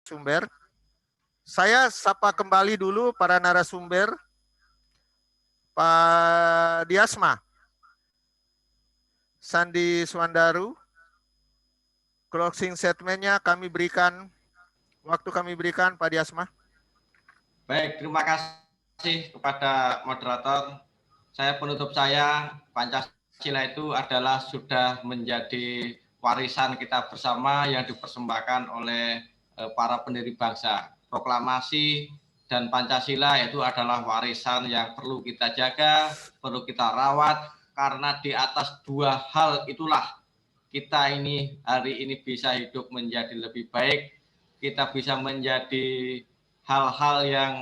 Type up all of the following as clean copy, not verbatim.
narasumber. Saya sapa kembali dulu para narasumber. Pak Diasma, Sandi Swandaru, closing statement-nya waktu kami berikan Pak Diasma. Baik, terima kasih kepada moderator. Penutup saya, Pancasila itu adalah sudah menjadi warisan kita bersama yang dipersembahkan oleh para pendiri bangsa. Proklamasi dan Pancasila itu adalah warisan yang perlu kita jaga, perlu kita rawat, karena di atas dua hal itulah kita ini hari ini bisa hidup menjadi lebih baik, kita bisa menjadi hal-hal yang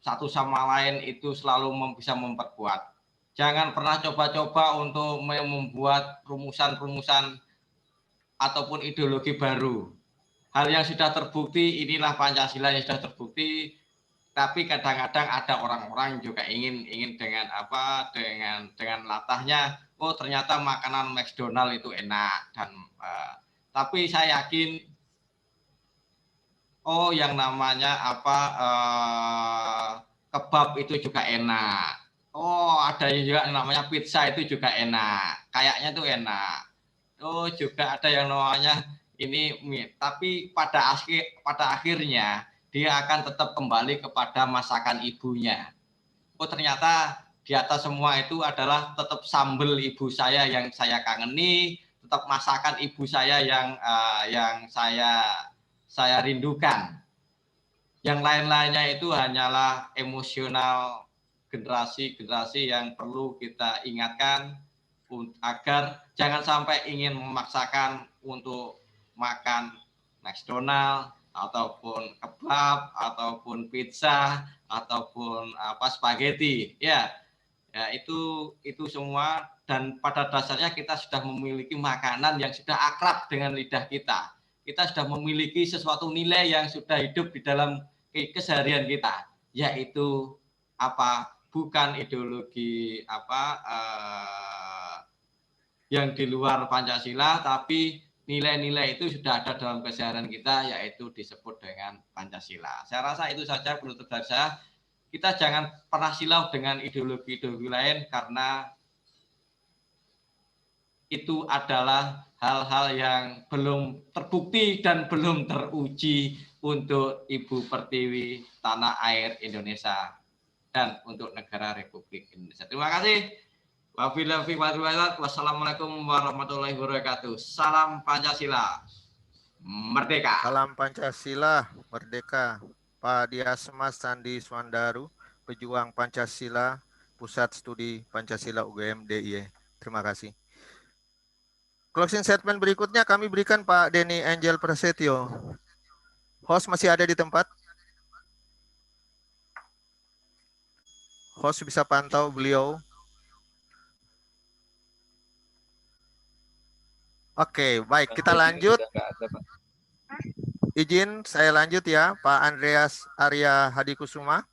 satu sama lain itu selalu bisa memperkuat. Jangan pernah coba-coba untuk membuat rumusan-rumusan ataupun ideologi baru. Hal yang sudah terbukti, inilah Pancasila yang sudah terbukti, tapi kadang-kadang ada orang-orang juga ingin dengan dengan latahnya, oh ternyata makanan McDonald itu enak, dan tapi saya yakin oh yang namanya kebab itu juga enak. Oh ada juga namanya pizza itu juga enak. Kayaknya tuh enak. Oh juga ada yang namanya ini mie. Tapi pada akhirnya dia akan tetap kembali kepada masakan ibunya. Oh ternyata di atas semua itu adalah tetap sambal ibu saya yang saya kangeni, tetap masakan ibu saya yang saya rindukan. Yang lain-lainnya itu hanyalah emosional generasi-generasi yang perlu kita ingatkan agar jangan sampai ingin memaksakan untuk makan McDonald ataupun kebab ataupun pizza ataupun spaghetti ya itu semua, dan pada dasarnya kita sudah memiliki makanan yang sudah akrab dengan lidah kita sudah memiliki sesuatu nilai yang sudah hidup di dalam keseharian kita, yaitu bukan ideologi yang di luar Pancasila, tapi nilai-nilai itu sudah ada dalam keseharian kita, yaitu disebut dengan Pancasila. Saya rasa itu saja penutup dari saya. Kita jangan pernah silau dengan ideologi-ideologi lain, karena itu adalah hal-hal yang belum terbukti dan belum teruji untuk Ibu Pertiwi tanah air Indonesia dan untuk negara Republik Indonesia. Terima kasih. Wassalamualaikum warahmatullahi wabarakatuh. Salam Pancasila, merdeka. Salam Pancasila, merdeka. Pak Diasma Sandi Swandaru, pejuang Pancasila, Pusat Studi Pancasila UGM DIY. Terima kasih. Closing statement berikutnya kami berikan Pak Denny Angel Prasetyo. Host masih ada di tempat? Host bisa pantau beliau. Oke, baik, kita lanjut. Izin saya lanjut ya, Pak Andreas Arya Hadikusuma.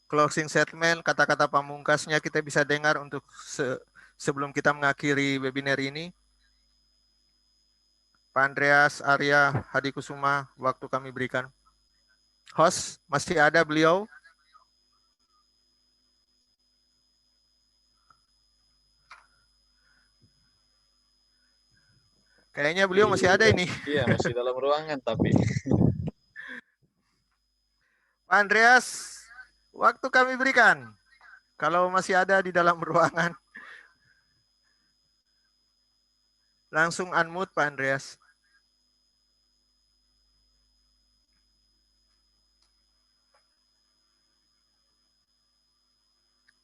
Closing statement, kata-kata pamungkasnya kita bisa dengar untuk sebelum kita mengakhiri webinar ini. Pak Andreas Arya Hadikusuma, waktu kami berikan. Host, masih ada beliau? Kayaknya beliau masih ada ini. Iya, masih dalam ruangan tapi. Pak Andreas, waktu kami berikan. Kalau masih ada di dalam ruangan. Langsung unmute Pak Andreas.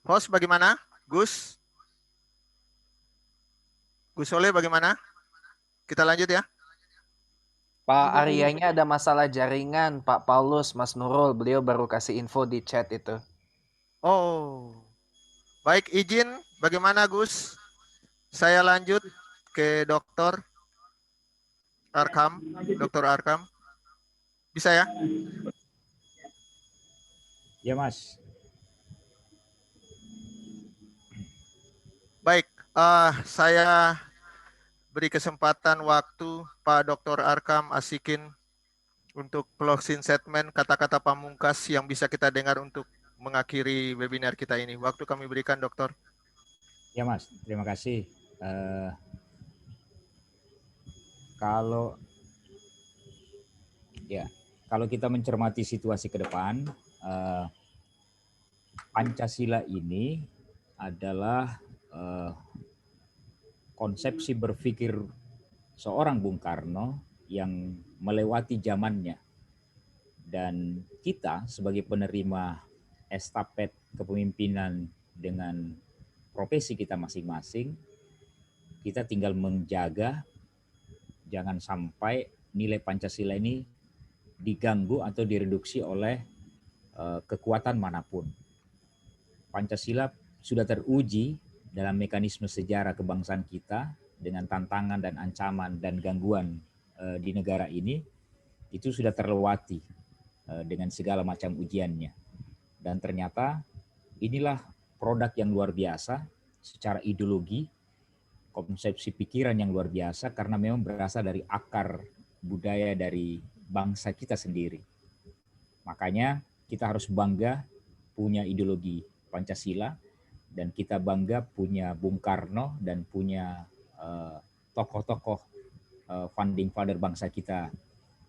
Host bagaimana? Gus? Gus Soleh bagaimana? Kita lanjut ya. Pak Aryanya ada masalah jaringan, Pak Paulus, Mas Nurul, beliau baru kasih info di chat itu. Oh, baik, izin bagaimana Gus? Saya lanjut ke Dr. Arkam. Dr. Arkam. Bisa ya? Ya Mas. Baik, saya beri kesempatan waktu Pak Dr. Arkam Asikin Untuk closing statement, kata-kata pamungkas yang bisa kita dengar untuk mengakhiri webinar kita ini. Waktu kami berikan, Dokter. Ya Mas, terima kasih. Kalau kita mencermati situasi ke depan, Pancasila ini adalah konsepsi berpikir seorang Bung Karno yang melewati zamannya. Dan kita sebagai penerima estafet kepemimpinan dengan profesi kita masing-masing, kita tinggal menjaga jangan sampai nilai Pancasila ini diganggu atau direduksi oleh kekuatan manapun. Pancasila sudah teruji dalam mekanisme sejarah kebangsaan kita dengan tantangan dan ancaman dan gangguan di negara ini, itu sudah terlewati dengan segala macam ujiannya. Dan ternyata inilah produk yang luar biasa secara ideologi, konsepsi pikiran yang luar biasa karena memang berasal dari akar budaya dari bangsa kita sendiri. Makanya kita harus bangga punya ideologi Pancasila, dan kita bangga punya Bung Karno dan punya tokoh-tokoh founding father bangsa kita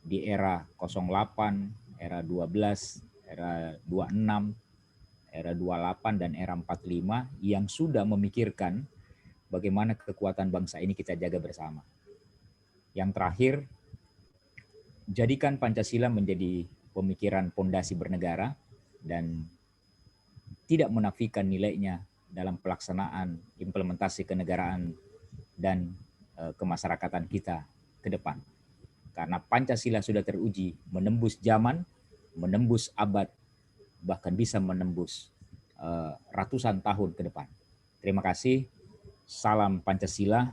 di era 08, era 12, era 26, era 28, dan era 45 yang sudah memikirkan bagaimana kekuatan bangsa ini kita jaga bersama. Yang terakhir, jadikan Pancasila menjadi pemikiran pondasi bernegara dan tidak menafikan nilainya dalam pelaksanaan implementasi kenegaraan dan kemasyarakatan kita ke depan. Karena Pancasila sudah teruji menembus zaman, menembus abad, bahkan bisa menembus ratusan tahun ke depan. Terima kasih. Salam Pancasila,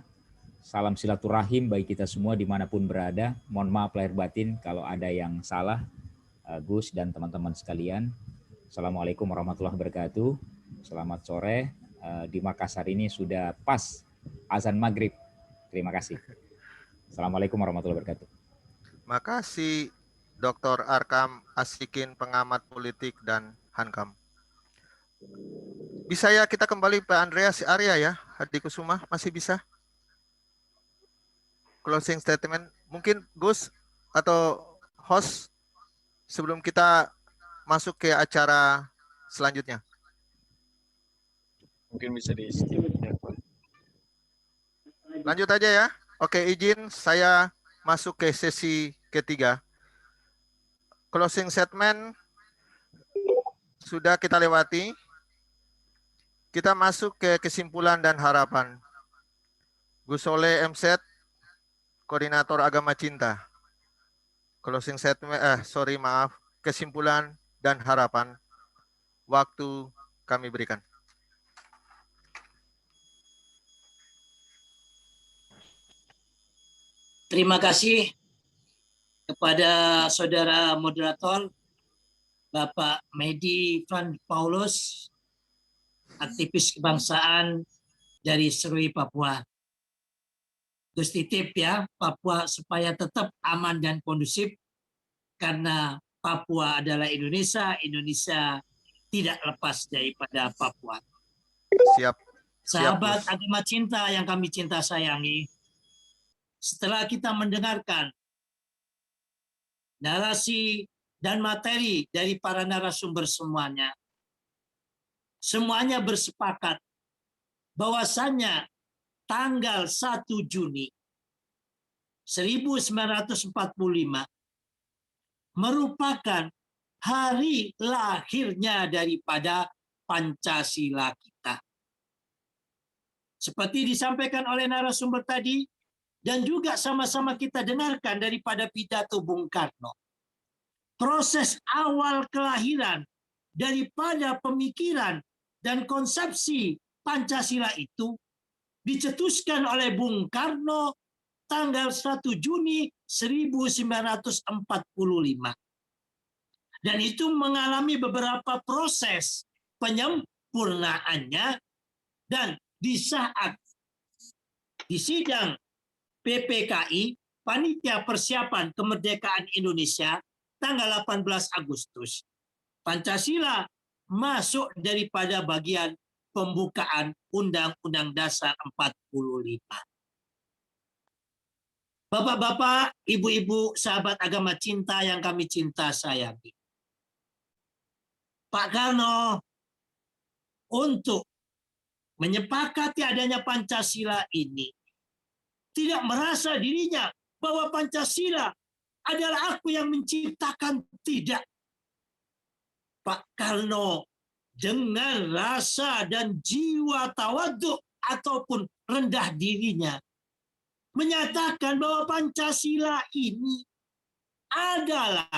salam silaturahim bagi kita semua dimanapun berada. Mohon maaf lahir batin kalau ada yang salah, Gus dan teman-teman sekalian. Assalamualaikum warahmatullahi wabarakatuh. Selamat sore. Di Makassar ini sudah pas azan maghrib. Terima kasih. Assalamualaikum warahmatullahi wabarakatuh. Makasih Dr. Arkam Asikin, pengamat politik dan Hankam. Bisa ya kita kembali Pak Andreas Arya ya, Hadi Kusuma, masih bisa? Closing statement, mungkin Gus atau host sebelum kita masuk ke acara selanjutnya. Mungkin bisa di skip ya, Pak. Lanjut aja ya. Oke, izin saya masuk ke sesi ketiga. Closing statement sudah kita lewati. Kita masuk ke kesimpulan dan harapan. Gus Soleh MZ, Koordinator Agama Cinta. Closing statement, kesimpulan dan harapan. Waktu kami berikan. Terima kasih kepada saudara moderator Bapak Medi Van Paulus, aktivis kebangsaan dari Serui, Papua. Gus titip ya, Papua supaya tetap aman dan kondusif karena Papua adalah Indonesia, Indonesia tidak lepas daripada Papua. Siap. Sahabat agama cinta yang kami cinta sayangi, setelah kita mendengarkan narasi dan materi dari para narasumber semuanya bersepakat bahwasannya tanggal 1 Juni 1945 merupakan hari lahirnya daripada Pancasila kita. Seperti disampaikan oleh narasumber tadi, dan juga sama-sama kita dengarkan daripada pidato Bung Karno. Proses awal kelahiran daripada pemikiran dan konsepsi Pancasila itu dicetuskan oleh Bung Karno tanggal 1 Juni 1945. Dan itu mengalami beberapa proses penyempurnaannya, dan di saat di sidang PPKI panitia persiapan kemerdekaan Indonesia tanggal 18 Agustus. Pancasila masuk daripada bagian pembukaan Undang-Undang Dasar 45. Bapak-bapak, ibu-ibu, sahabat agama cinta yang kami cinta sayangi. Pak Karno untuk menyepakati adanya Pancasila ini tidak merasa dirinya bahwa Pancasila adalah aku yang menciptakan, tidak. Pak Karno dengan rasa dan jiwa tawaduk ataupun rendah dirinya menyatakan bahwa Pancasila ini adalah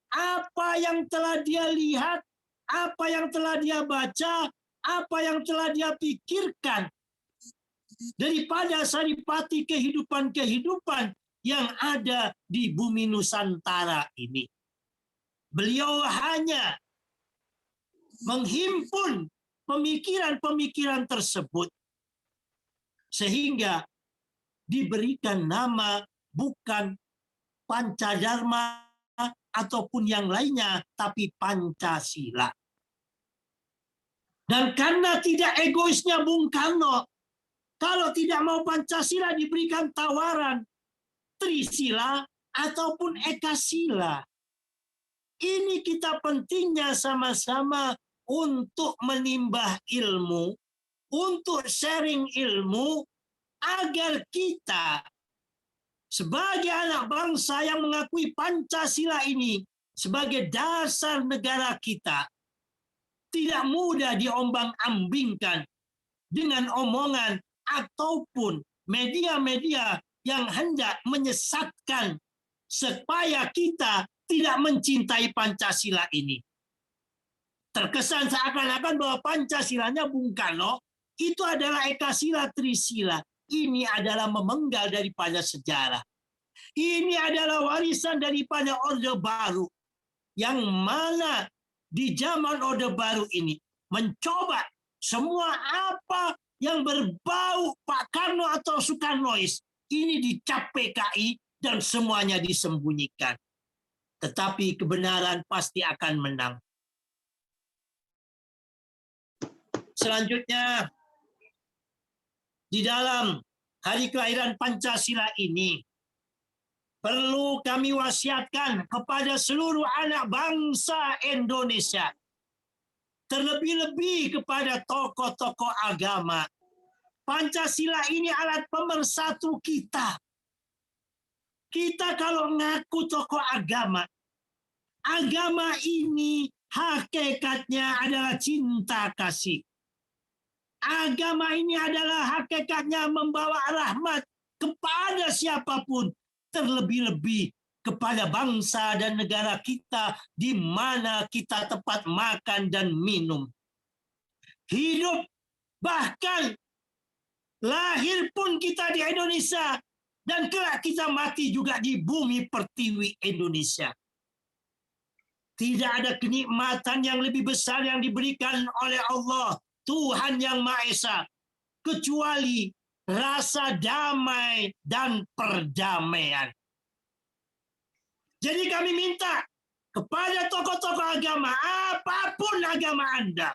apa yang telah dia lihat, apa yang telah dia baca, apa yang telah dia pikirkan daripada saripati kehidupan-kehidupan yang ada di bumi Nusantara ini. Beliau hanya menghimpun pemikiran-pemikiran tersebut sehingga diberikan nama bukan Pancadharma ataupun yang lainnya, tapi Pancasila. Dan karena tidak egoisnya Bung Karno, kalau tidak mau Pancasila diberikan tawaran Trisila ataupun Ekasila. Ini kita pentingnya sama-sama untuk menimba ilmu, untuk sharing ilmu, agar kita sebagai anak bangsa yang mengakui Pancasila ini sebagai dasar negara kita tidak mudah diombang-ambingkan dengan omongan ataupun media-media yang hendak menyesatkan supaya kita tidak mencintai Pancasila ini. Terkesan seakan-akan bahwa Pancasilanya Bung Karno itu adalah Ekasila Trisila. Ini adalah memenggal daripada sejarah. Ini adalah warisan daripada Orde Baru. Yang mana di zaman Orde Baru ini mencoba semua apa yang berbau Pak Karno atau Soekarnois ini dicap PKI dan semuanya disembunyikan. Tetapi kebenaran pasti akan menang. Selanjutnya, di dalam hari kelahiran Pancasila ini, perlu kami wasiatkan kepada seluruh anak bangsa Indonesia, terlebih-lebih kepada tokoh-tokoh agama. Pancasila ini alat pemersatu kita. Kita kalau ngaku tokoh agama, agama ini hakikatnya adalah cinta kasih. Agama ini adalah hakikatnya membawa rahmat kepada siapapun, terlebih-lebih kepada bangsa dan negara kita di mana kita tempat makan dan minum. Hidup, bahkan lahir pun kita di Indonesia dan kelak kita mati juga di bumi pertiwi Indonesia. Tidak ada kenikmatan yang lebih besar yang diberikan oleh Allah Tuhan Yang Maha Esa kecuali rasa damai dan perdamaian. Jadi kami minta kepada tokoh-tokoh agama, apapun agama Anda,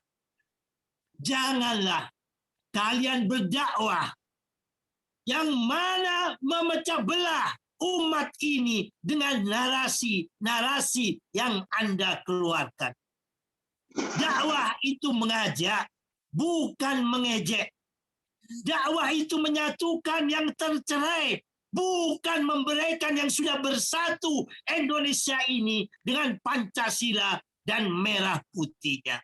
janganlah kalian berdakwah yang mana memecah belah umat ini dengan narasi-narasi yang Anda keluarkan. Dakwah itu mengajak, bukan mengejek. Dakwah itu menyatukan yang tercerai, bukan memberikan yang sudah bersatu Indonesia ini dengan Pancasila dan merah putihnya.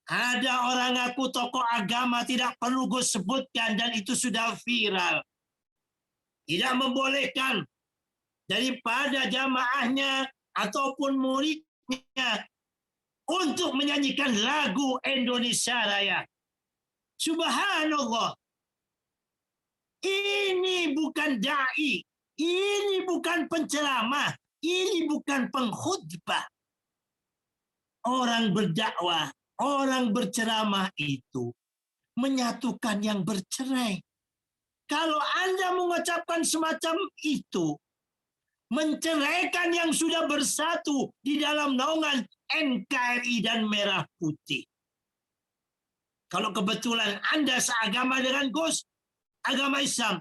Ada orang ngaku tokoh agama, tidak perlu gue sebutkan, dan itu sudah viral. Tidak membolehkan daripada jamaahnya ataupun muridnya untuk menyanyikan lagu Indonesia Raya. Subhanallah. Ini bukan da'i, ini bukan penceramah, ini bukan pengkhutbah. Orang berdakwah, orang berceramah itu menyatukan yang bercerai. Kalau Anda mengucapkan semacam itu, menceraikan yang sudah bersatu di dalam naungan NKRI dan Merah Putih. Kalau kebetulan Anda seagama dengan Gus, agama Islam,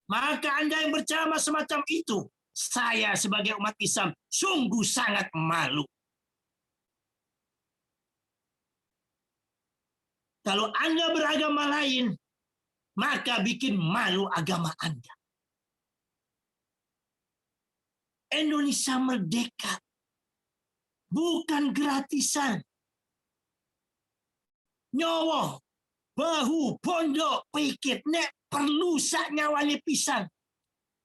maka Anda yang berceramah semacam itu, saya sebagai umat Islam sungguh sangat malu. Kalau Anda beragama lain, maka bikin malu agama Anda. Indonesia merdeka bukan gratisan. Nyawa, bahu, pondok, pikir, nek perlu sak nyawanya pisang.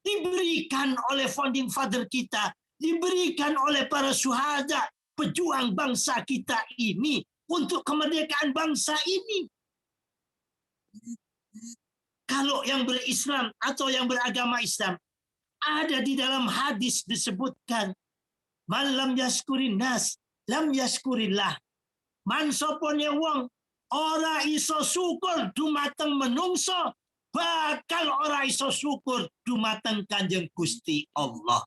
Diberikan oleh founding father kita, diberikan oleh para syuhada, pejuang bangsa kita ini untuk kemerdekaan bangsa ini. Kalau yang berislam atau yang beragama Islam, ada di dalam hadis disebutkan, man lam yaskurin nas, lam yaskurillah. Man sopone wong, ora iso syukur dumateng menungso, bakal ora iso syukur dumateng Kanjeng Gusti Allah.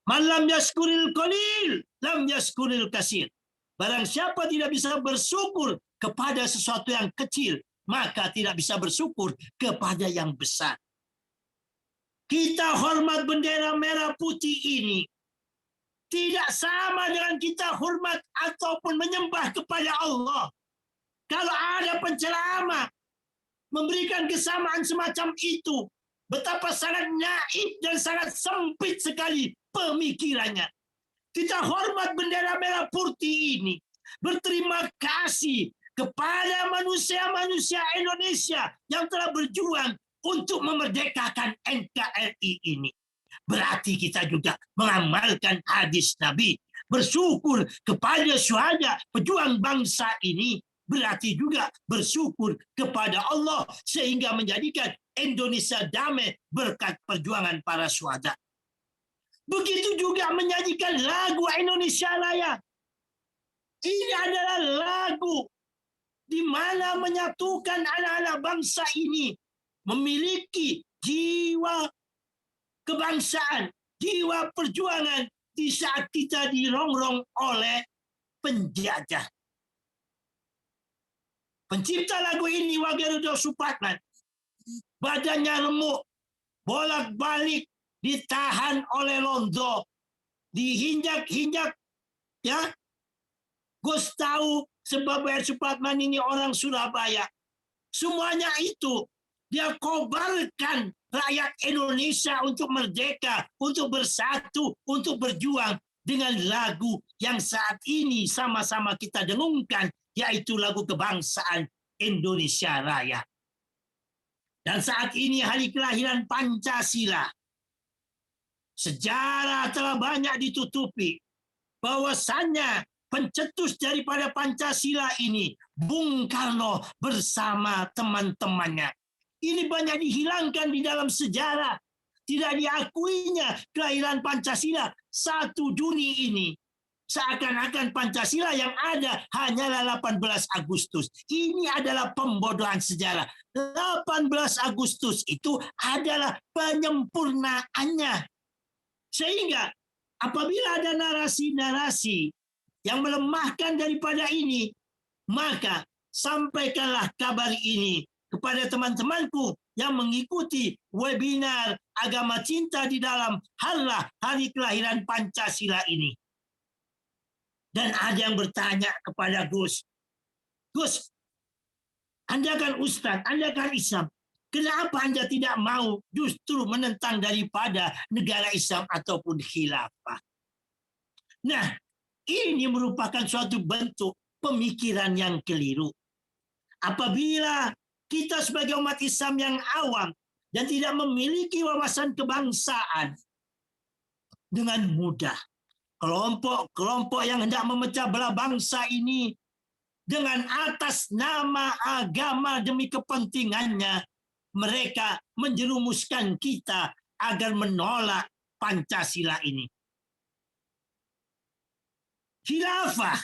Man lam yaskuril qalil, lam yaskuril kasir. Barang siapa tidak bisa bersyukur kepada sesuatu yang kecil, maka tidak bisa bersyukur kepada yang besar. Kita hormat bendera merah putih ini tidak sama dengan kita hormat ataupun menyembah kepada Allah. Kalau ada penceramah memberikan kesamaan semacam itu, betapa sangat naif dan sangat sempit sekali pemikirannya. Kita hormat bendera merah putih ini, berterima kasih kepada manusia-manusia Indonesia yang telah berjuang untuk memerdekakan NKRI ini. Berarti kita juga mengamalkan hadis Nabi. Bersyukur kepada syuhada pejuang bangsa ini. Berarti juga bersyukur kepada Allah sehingga menjadikan Indonesia damai berkat perjuangan para syuhada. Begitu juga menyanyikan lagu Indonesia Raya. Ini adalah lagu di mana menyatukan anak-anak bangsa ini memiliki jiwa kebangsaan, jiwa perjuangan di saat kita dirongrong oleh penjajah. Pencipta lagu ini Wage Supratman, badannya remuk, bolak-balik ditahan oleh Londo, dihinjak-hinjak, ya. Gus tahu sebab Wage Supratman ini orang Surabaya. Semuanya itu dia kobarkan rakyat Indonesia untuk merdeka, untuk bersatu, untuk berjuang dengan lagu yang saat ini sama-sama kita dengungkan, yaitu lagu kebangsaan Indonesia Raya. Dan saat ini hari kelahiran Pancasila. Sejarah telah banyak ditutupi. Bahwasannya pencetus daripada Pancasila ini, Bung Karno bersama teman-temannya. Ini banyak dihilangkan di dalam sejarah. Tidak diakuinya kelahiran Pancasila 1 Juni ini. Seakan-akan Pancasila yang ada hanyalah 18 Agustus. Ini adalah pembodohan sejarah. 18 Agustus itu adalah penyempurnaannya. Sehingga apabila ada narasi-narasi yang melemahkan daripada ini, maka sampaikanlah kabar ini kepada teman-temanku yang mengikuti webinar Agama Cinta di dalam hari kelahiran Pancasila ini. Dan ada yang bertanya kepada Gus, Gus, Anda kan Ustadz, Anda kan Islam, kenapa Anda tidak mau justru menentang daripada negara Islam ataupun khilafah? Nah, ini merupakan suatu bentuk pemikiran yang keliru. Apabila kita sebagai umat Islam yang awam dan tidak memiliki wawasan kebangsaan, dengan mudah kelompok-kelompok yang hendak memecah belah bangsa ini dengan atas nama agama demi kepentingannya, mereka menjerumuskan kita agar menolak Pancasila ini. Khilafah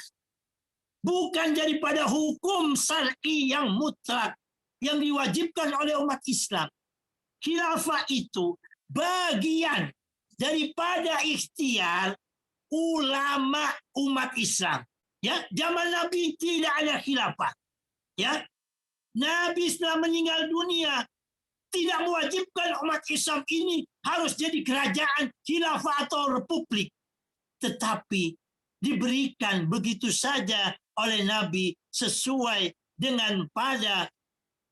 bukan daripada hukum syar'i yang mutlak, yang diwajibkan oleh umat Islam. Khilafah itu bagian daripada ikhtiar ulama umat Islam. Ya, zaman Nabi tidak ada khilafah. Ya, Nabi setelah meninggal dunia tidak mewajibkan umat Islam ini harus jadi kerajaan, khilafah atau republik. Tetapi diberikan begitu saja oleh Nabi sesuai dengan pada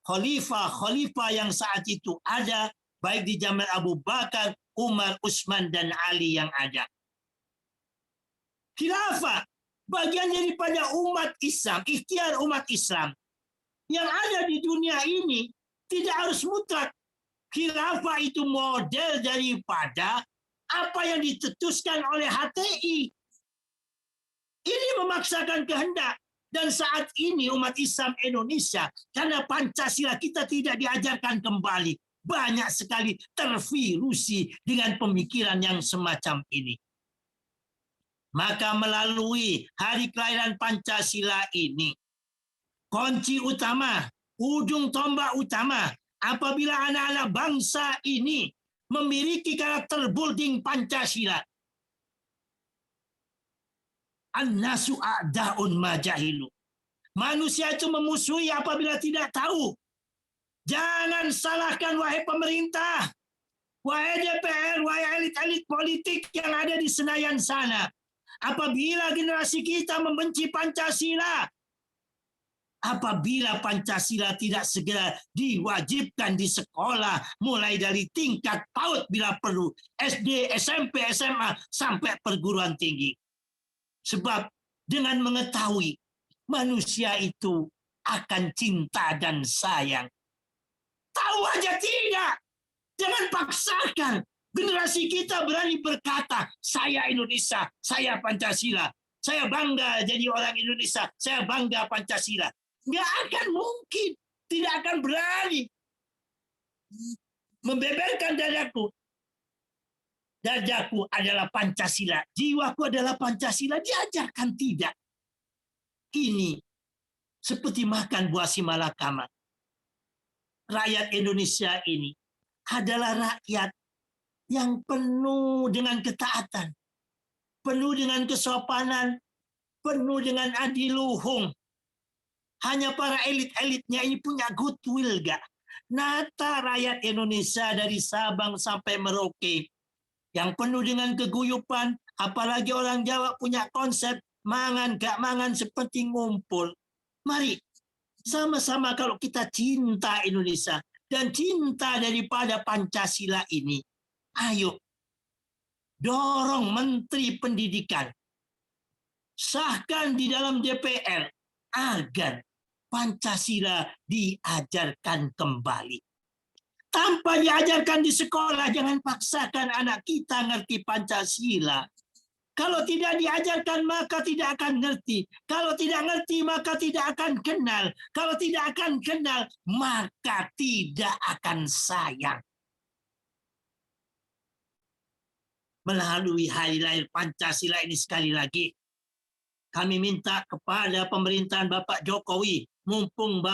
khalifah yang saat itu ada, baik di zaman Abu Bakar, Umar, Utsman, dan Ali yang ada. Khilafah bagian daripada umat Islam, ikhtiar umat Islam. Yang ada di dunia ini tidak harus mutlak. Khilafah itu model daripada apa yang ditetuskan oleh HTI. Ini memaksakan kehendak. Dan saat ini umat Islam Indonesia, karena Pancasila kita tidak diajarkan kembali, banyak sekali tervirusi dengan pemikiran yang semacam ini. Maka melalui hari kelahiran Pancasila ini, kunci utama, ujung tombak utama, apabila anak-anak bangsa ini memiliki karakter building Pancasila, An-nasu a'da'un majahilu. Manusia itu memusuhi apabila tidak tahu. Jangan salahkan wahai pemerintah, wahai DPR, wahai elit-elit politik yang ada di Senayan sana. Apabila generasi kita membenci Pancasila, apabila Pancasila tidak segera diwajibkan di sekolah, mulai dari tingkat PAUD bila perlu, SD, SMP, SMA, sampai perguruan tinggi. Sebab dengan mengetahui manusia itu akan cinta dan sayang. Tahu aja tidak. Jangan paksakan. Generasi kita berani berkata, saya Indonesia, saya Pancasila. Saya bangga jadi orang Indonesia, saya bangga Pancasila. Nggak akan mungkin. Tidak akan berani. Membeberkan dadaku. Dadaku adalah Pancasila. Jiwaku adalah Pancasila. Diajarkan tidak. Ini seperti makan buah simalakama. Rakyat Indonesia ini adalah rakyat yang penuh dengan ketaatan. Penuh dengan kesopanan. Penuh dengan adiluhung. Hanya para elit-elitnya ini punya goodwill gak? Nata rakyat Indonesia dari Sabang sampai Merauke yang penuh dengan keguyupan, apalagi orang Jawa punya konsep mangan gak mangan seperti ngumpul. Mari sama-sama kalau kita cinta Indonesia dan cinta daripada Pancasila ini, ayo dorong Menteri Pendidikan, sahkan di dalam DPR agar Pancasila diajarkan kembali. Tanpa diajarkan di sekolah, jangan paksakan anak kita ngerti Pancasila. Kalau tidak diajarkan, maka tidak akan ngerti. Kalau tidak ngerti, maka tidak akan kenal. Kalau tidak akan kenal, maka tidak akan sayang. Melalui hari lahir Pancasila ini sekali lagi, kami minta kepada pemerintahan Bapak Jokowi, mumpung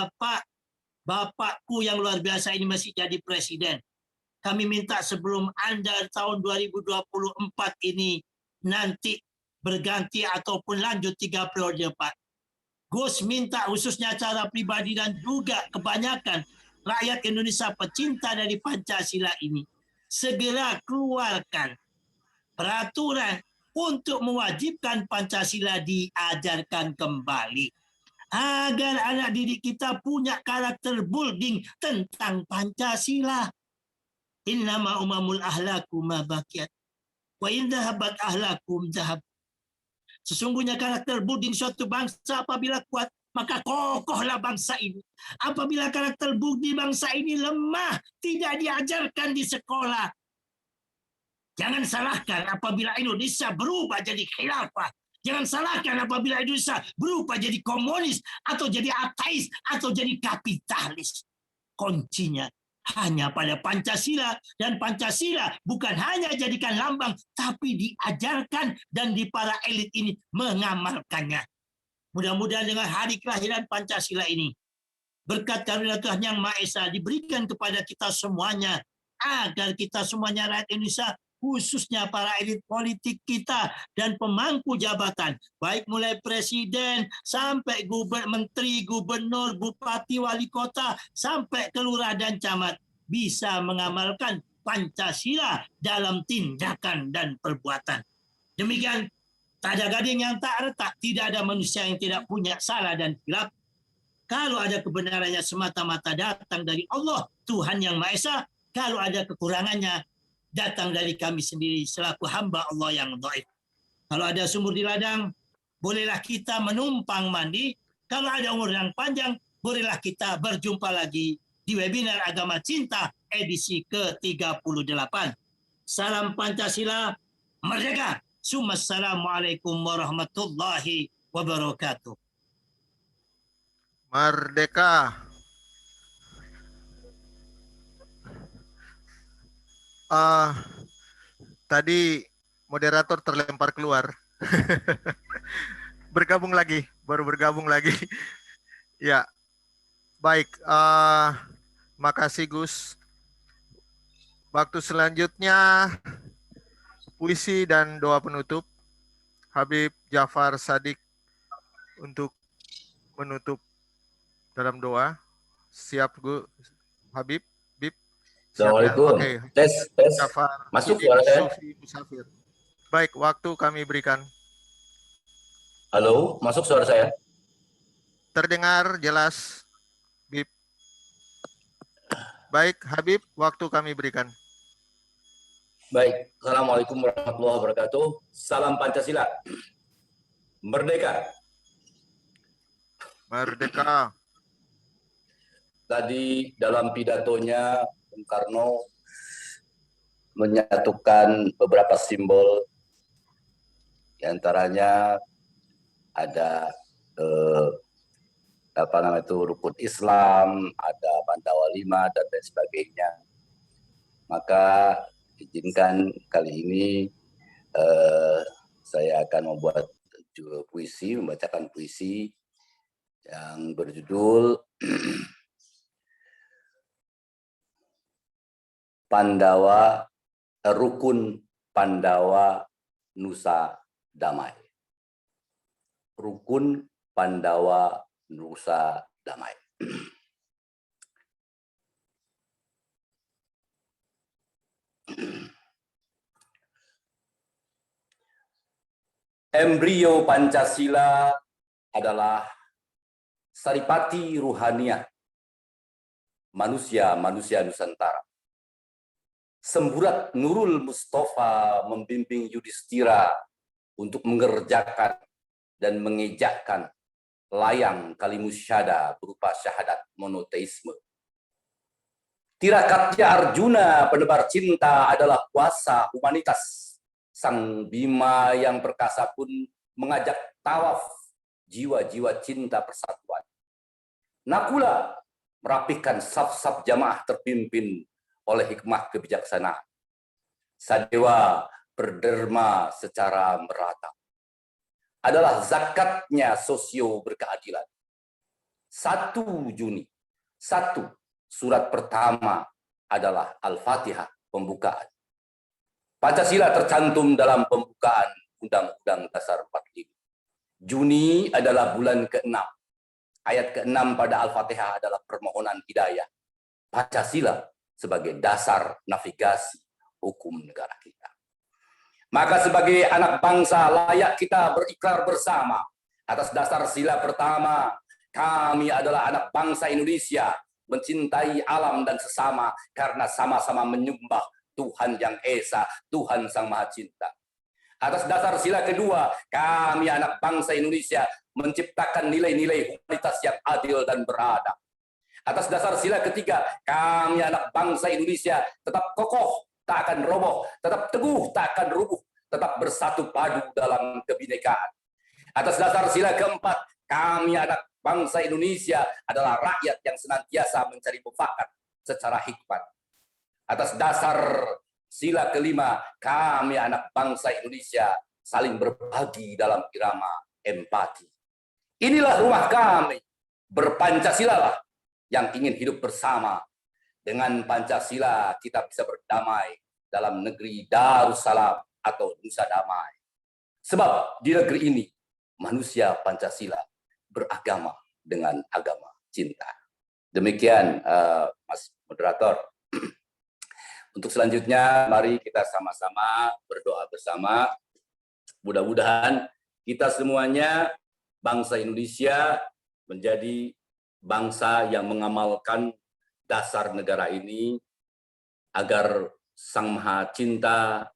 Bapakku yang luar biasa ini masih jadi presiden. Kami minta sebelum Anda tahun 2024 ini nanti berganti ataupun lanjut 3 periode Pak. Gus minta khususnya cara pribadi dan juga kebanyakan rakyat Indonesia pecinta dari Pancasila ini segera keluarkan peraturan untuk mewajibkan Pancasila diajarkan kembali. Agar anak didik kita punya karakter building tentang Pancasila. Innama umamul ahlaku ma baqiyat. Wa in dhahabat ahlakum dhahab. Sesungguhnya karakter building suatu bangsa apabila kuat, maka kokohlah bangsa ini. Apabila karakter building bangsa ini lemah, tidak diajarkan di sekolah. Jangan salahkan apabila Indonesia berubah jadi khilafah. Jangan salahkan apabila Indonesia berubah jadi komunis, atau jadi ateis, atau jadi kapitalis. Kuncinya hanya pada Pancasila, dan Pancasila bukan hanya jadikan lambang, tapi diajarkan dan di para elit ini mengamalkannya. Mudah-mudahan dengan hari kelahiran Pancasila ini, berkat karunia Tuhan Yang Maha Esa diberikan kepada kita semuanya, agar kita semuanya rakyat Indonesia, khususnya para elit politik kita dan pemangku jabatan, baik mulai presiden sampai menteri, gubernur, bupati, wali kota, sampai ke lurah dan camat, bisa mengamalkan Pancasila dalam tindakan dan perbuatan. Demikian, tak ada gading yang tak retak, tidak ada manusia yang tidak punya salah dan khilaf. Kalau ada kebenarannya semata-mata datang dari Allah, Tuhan Yang Maha Esa. Kalau ada kekurangannya, datang dari kami sendiri selaku hamba Allah yang dhaif. Kalau ada sumur di ladang, bolehlah kita menumpang mandi. Kalau ada umur yang panjang, bolehlah kita berjumpa lagi di webinar Agama Cinta edisi ke-38. Salam Pancasila, merdeka. Assalamualaikum warahmatullahi wabarakatuh. Merdeka. Tadi moderator terlempar keluar. Bergabung lagi, baru bergabung lagi. Ya, baik. Makasih Gus. Waktu selanjutnya puisi dan doa penutup. Habib Jafar Shadiq untuk menutup dalam doa. Siap Gus Habib? Assalamualaikum. Oke. Tes. Jafar, Masuk suara saya? Sufi Musafir. Baik, waktu kami berikan. Halo, masuk suara saya? Terdengar jelas, Bib. Baik, Habib, waktu kami berikan. Baik. Assalamualaikum warahmatullahi wabarakatuh. Salam Pancasila. Merdeka. Merdeka. Tadi dalam pidatonya Bung Karno menyatukan beberapa simbol, diantaranya ada rukun Islam, ada Pandawa 5 dan lain sebagainya. Maka izinkan kali ini saya akan membuat puisi, membacakan puisi yang berjudul Pandawa, Rukun Pandawa Nusa Damai. Rukun Pandawa Nusa Damai. Embrio Pancasila adalah saripati ruhaniah manusia Nusantara. Semburat Nurul Mustafa membimbing Yudhistira untuk mengerjakan dan mengejakkan layang kalimusyada berupa syahadat monoteisme. Tirakatnya Arjuna penebar cinta adalah kuasa humanitas. Sang Bima yang perkasa pun mengajak tawaf jiwa-jiwa cinta persatuan. Nakula merapikan saf-saf jamaah terpimpin oleh hikmah kebijaksanaan. Sadewa berderma secara merata. Adalah zakatnya sosio berkeadilan. 1 Juni, surat pertama adalah Al-Fatihah pembukaan. Pancasila tercantum dalam pembukaan Undang-Undang Dasar 45. Juni adalah bulan ke-6. Ayat ke-6 pada Al-Fatihah adalah permohonan hidayah. Pancasila sebagai dasar navigasi hukum negara kita. Maka sebagai anak bangsa layak kita berikrar bersama atas dasar sila pertama, kami adalah anak bangsa Indonesia, mencintai alam dan sesama karena sama-sama menyembah Tuhan Yang Esa, Tuhan Sang Maha Cinta. Atas dasar sila kedua, kami anak bangsa Indonesia menciptakan nilai-nilai humanitas yang adil dan beradab. Atas dasar sila ketiga, kami anak bangsa Indonesia tetap kokoh, tak akan roboh, tetap teguh, tak akan rubuh, tetap bersatu padu dalam kebinekaan. Atas dasar sila keempat, kami anak bangsa Indonesia adalah rakyat yang senantiasa mencari mufakat secara hikmat. Atas dasar sila kelima, kami anak bangsa Indonesia saling berbagi dalam irama empati. Inilah rumah kami, berpancasilalah yang ingin hidup bersama. Dengan Pancasila kita bisa berdamai dalam negeri Darussalam atau Nusa Damai. Sebab di negeri ini manusia Pancasila beragama dengan agama cinta. Demikian Mas Moderator. Untuk selanjutnya mari kita sama-sama berdoa bersama. Mudah-mudahan kita semuanya bangsa Indonesia menjadi bangsa yang mengamalkan dasar negara ini agar Sang Maha Cinta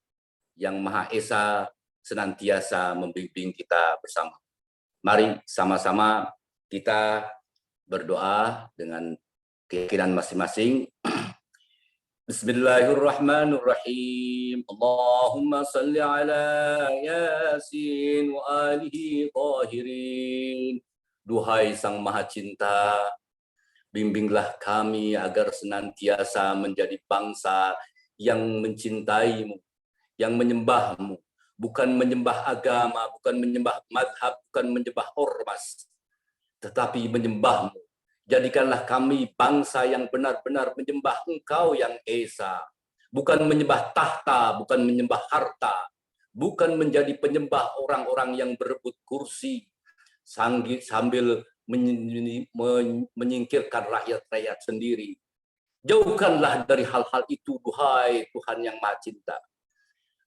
yang Maha Esa senantiasa membimbing kita bersama. Mari sama-sama kita berdoa dengan keyakinan masing-masing. Bismillahirrahmanirrahim. Allahumma salli ala Yasin wa alihi tahirin. Duhai Sang Maha Cinta, bimbinglah kami agar senantiasa menjadi bangsa yang mencintaimu, yang menyembahmu, bukan menyembah agama, bukan menyembah madhab, bukan menyembah ormas, tetapi menyembahmu. Jadikanlah kami bangsa yang benar-benar menyembah Engkau yang Esa, bukan menyembah tahta, bukan menyembah harta, bukan menjadi penyembah orang-orang yang berebut kursi sambil menyingkirkan rakyat-rakyat sendiri. Jauhkanlah dari hal-hal itu, duhai Tuhan yang Maha Cinta.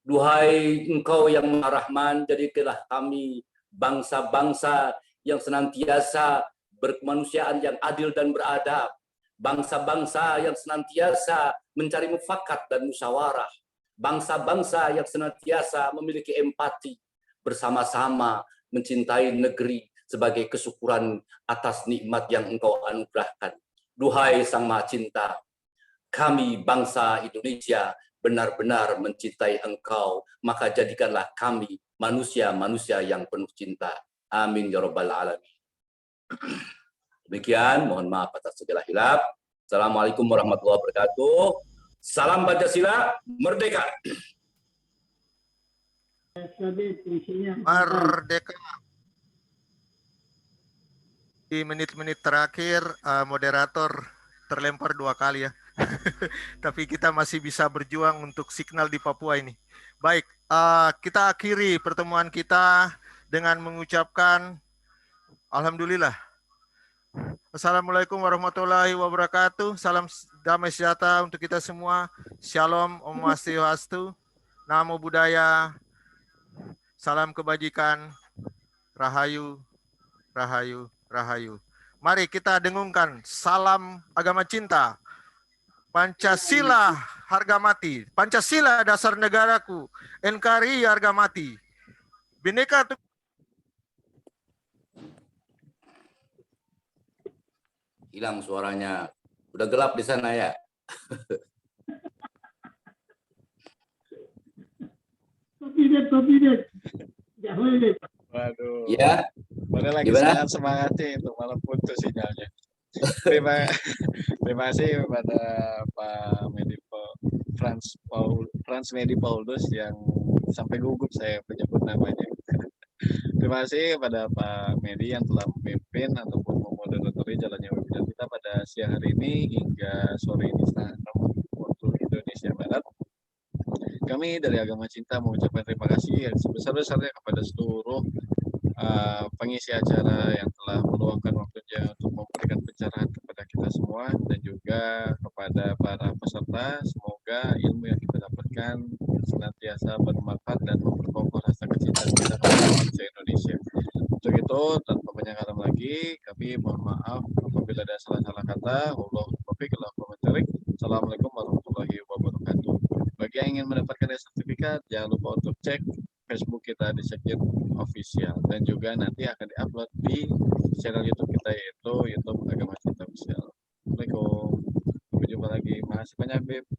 Duhai Engkau yang Maha Rahman, jadikanlah kami bangsa-bangsa yang senantiasa berkemanusiaan yang adil dan beradab. Bangsa-bangsa yang senantiasa mencari mufakat dan musyawarah. Bangsa-bangsa yang senantiasa memiliki empati, bersama-sama mencintai negeri sebagai kesyukuran atas nikmat yang Engkau anugerahkan. Duhai Sang Maha Cinta, kami bangsa Indonesia benar-benar mencintai Engkau, maka jadikanlah kami manusia-manusia yang penuh cinta. Amin ya rabbal alamin. Demikian, mohon maaf atas segala hilaf. Assalamualaikum warahmatullahi wabarakatuh. Salam Pancasila, merdeka. Merdeka. Di menit-menit terakhir, moderator terlempar 2 kali ya. Tapi kita masih bisa berjuang untuk signal di Papua ini. Baik, kita akhiri pertemuan kita dengan mengucapkan Alhamdulillah. Assalamualaikum warahmatullahi wabarakatuh. Salam damai sejahtera untuk kita semua. Shalom, Om Swastiastu, Namo Buddhaya, salam kebajikan, Rahayu, Rahayu, Rahayu. Mari kita dengungkan salam agama cinta. Pancasila harga mati. Pancasila dasar negaraku. NKRI harga mati. Bhinneka Hilang suaranya. Udah gelap di sana ya. Waduh. Ya. Padahal lagi Gimana? semangatnya itu malah putus sinyalnya. Terima kasih kepada Pak Frans Medi Paulus yang sampai gugup saya menyebut namanya. Terima kasih kepada Pak Medi yang telah memimpin ataupun memoderatori jalannya webinar kita pada siang hari ini hingga sore ini setengah 6 waktu Indonesia Barat. Kami dari Agama Cinta mengucapkan terima kasih yang sebesar-besarnya kepada seluruh pengisi acara yang telah meluangkan waktunya untuk memberikan pencerahan kepada kita semua dan juga kepada para peserta. Semoga ilmu yang kita dapatkan senantiasa bermanfaat dan memperkokoh rasa kecintaan kita kepada bangsa Indonesia. Untuk itu, tanpa banyak kata lagi, kami mohon maaf apabila ada salah-salah kata. Assalamualaikum warahmatullahi wabarakatuh. Bagi yang ingin mendapatkan sertifikat, jangan lupa untuk cek Facebook kita di Sekjen Official dan juga nanti akan diupload di channel YouTube kita yaitu YouTube Agama Cinta Official. Assalamualaikum. Sampai jumpa lagi. Makasih banyak, Beb.